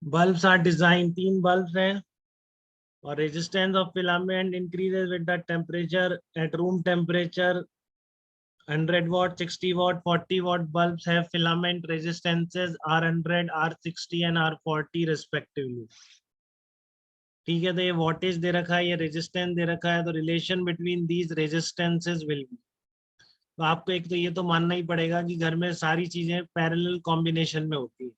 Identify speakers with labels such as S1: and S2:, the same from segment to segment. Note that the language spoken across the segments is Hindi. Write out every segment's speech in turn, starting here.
S1: बल्ब्स आर डिजाइन, 3 बल्ब्स हैं और resistance of filament increases with the temperature at room temperature. 100 watt, 60 watt, 40 watt bulbs have filament resistances R100, R60 and R40 respectively. ठीक है, तो ये वोल्टेज दे रखा है, ये रेजिस्टेंस दे रखा है, तो relation between these resistances will be. तो आपको एक तो ये तो मानना ही पड़ेगा कि घर में सारी चीजें पैरेलल कॉम्बिनेशन में होती है.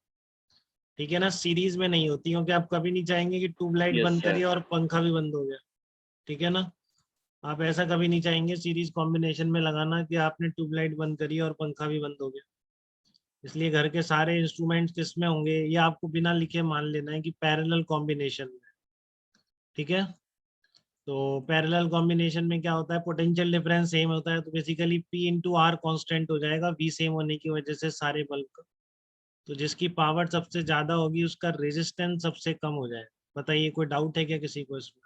S1: ठीक है ना, सीरीज में नहीं होती, क्योंकि आप कभी नहीं चाहेंगे कि ट्यूबलाइट बंद करिए और पंखा भी बंद हो गया. ठीक है ना, आप ऐसा कभी नहीं चाहेंगे सीरीज कॉम्बिनेशन में लगाना कि आपने ट्यूबलाइट बंद करी और पंखा भी बंद हो गया. इसलिए घर के सारे इंस्ट्रूमेंट्स किस में होंगे ये आपको बिना लिखे मान लेना है कि पैरेलल कॉम्बिनेशन में. ठीक है, तो पैरेलल कॉम्बिनेशन में क्या होता है, पोटेंशियल डिफरेंस सेम होता है, तो basically P into R constant हो जाएगा वी सेम होने की वजह से सारे बल्ब का. तो जिसकी पावर सबसे ज्यादा होगी उसका रेजिस्टेंस सबसे कम हो जाएगा. बताइए, कोई डाउट है क्या किसी को इसमें?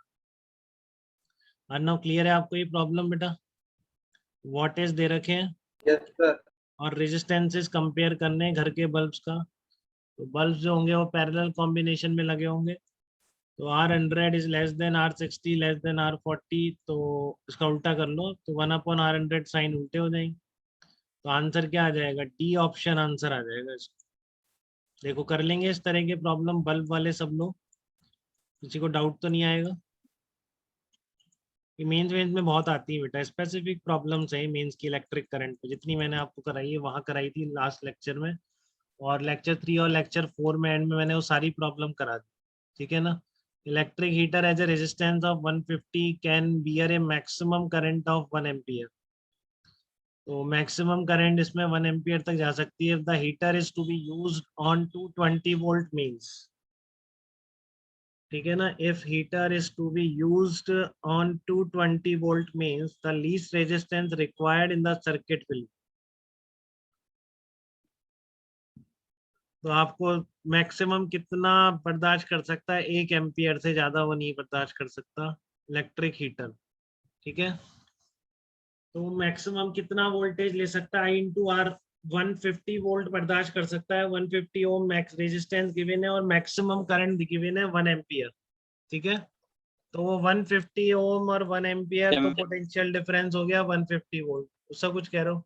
S1: अर्नव, क्लियर है आपको ये प्रॉब्लम बेटा? वोल्टेज दे रखे हैं.
S2: Yes sir.
S1: और रेजिस्टेंसेस कंपेयर करने हैं घर के बल्ब्स का. तो बल्ब जो होंगे वो पैरेलल कॉम्बिनेशन में लगे होंगे. तो R100 is less than R60 less than R40. तो इसका उल्टा कर लो तो 1/R100 साइन उल्टे हो जाएंगे. तो आंसर क्या आ जाएगा? डी ऑप्शन आंसर आ जाएगा इसका. देखो, कर लेंगे इस तरह के प्रॉब्लम बल्ब वाले सब लोग, किसी को डाउट तो नहीं आएगा? ये मेंस में बहुत आती है बेटा, स्पेसिफिक प्रॉब्लम्स है मेंस की इलेक्ट्रिक करंट पे. जितनी मैंने आपको कराई है वहाँ कराई थी लास्ट लेक्चर में, और लेक्चर 3 और लेक्चर 4 में एंड में मैंने वो सारी प्रॉब्लम करा दी. ठीक है ना. Electric heater as a resistance of 150 can bear a maximum current of 1 ampere. तो मैक्सिमम करंट इसमें 1 एम्पियर तक जा सकती है. The heater is to be used on 220 volt mains. ठीक है ना, if heater is to be used on 220 volt mains the least resistance required in the circuit will. तो आपको मैक्सिमम कितना बर्दाश्त कर सकता है? 1 एम्पियर से ज्यादा वो नहीं बर्दाश्त कर सकता इलेक्ट्रिक हीटर. ठीक है, तो मैक्सिमम कितना वोल्टेज ले सकता है? Into are. 150 वोल्ट बर्दाश्त कर सकता है, 150 ओम मैक्स रेजिस्टेंस गिवन है और मैक्सिमम करंट गिवन है 1 एम्पियर. ठीक है, तो वो 150 ओम और 1 एम्पियर, तो पोटेंशियल डिफरेंस हो गया 150 वोल्ट. उसका कुछ कह रहे हो?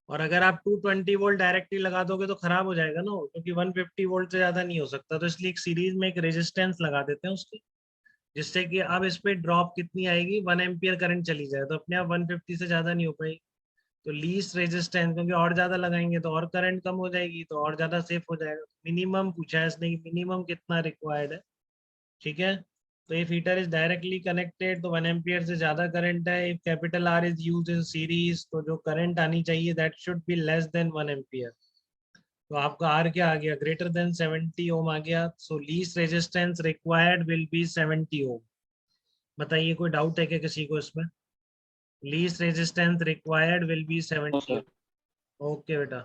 S1: और अगर आप 220 वोल्ट डायरेक्टली लगा दोगे तो खराब हो जाएगा ना, क्योंकि 150 वोल्ट से ज्यादा नहीं हो सकता. तो इसलिए एक सीरीज में एक रेजिस्टेंस लगा देते हैं उसकी, जिससे कि अब इस पे ड्रॉप कितनी आएगी, 1 एम्पियर करंट चली जाए तो अपने आप 150 से ज्यादा नहीं हो पाएगी. तो लीस्ट रेजिस्टेंस, क्योंकि और ज्यादा लगाएंगे तो और करंट कम हो जाएगी, तो और ज्यादा सेफ हो जाएगा. मिनिमम पूछा है इसने कि मिनिमम कितना रिक्वायर्ड है. ठीक है, तो if heater is directly connected तो 1 एम्पियर से ज्यादा करंट है. If capital R is use in series तो जो करंट आनी चाहिए that should be less than 1 ampere. तो आपका आर क्या आ गया? ग्रेटर देन 70 ओम आ गया. So least resistance required will be 70 ohm. बताइए, कोई डाउट है क्या किसी को इसमें? Least resistance required will be 70 ohm. Okay बेटा,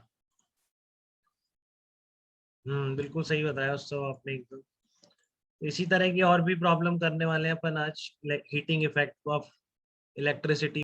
S1: बिल्कुल सही बताया उसको आपने एकदम. इसी तरह की और भी प्रॉब्लम करने वाले हैं अपन आज, हीटिंग इफेक्ट ऑफ इलेक्ट्रिसिटी